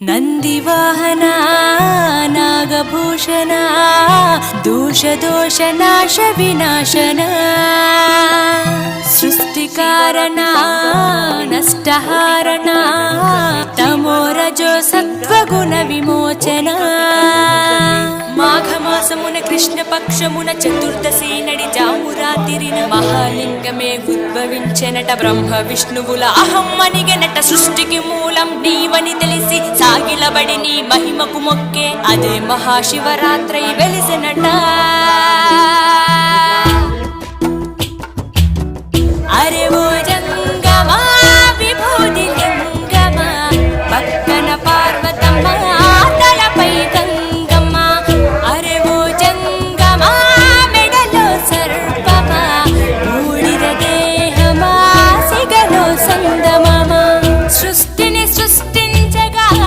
ನಂದಿವಾಹನ ನಾಗಭೂಷಣ ದೋಷ ದೋಷ ನಾಶ ವಿನಾಶನ ಸೃಷ್ಟಿಕಾರಣ ನಷ್ಟಹಾರಣ ತಮೋರಜೋ సత్వగుణ విమోచన మాఘమాసమున కృష్ణ పక్షమున చతుర్దశి నడి జామురాతిరిన మహాలింగమే ఉద్భవించెనట బ్రహ్మ విష్ణువుల అహం అనిగెనట సృష్టికి మూలం నీవని తెలిసి సాగిలబడి నీ మహిమకు మొక్కే అదే మహాశివరాత్రి వెలిసెనట అరే ఓ జంగమా విభూతి లింగమా పక్కన పార్వత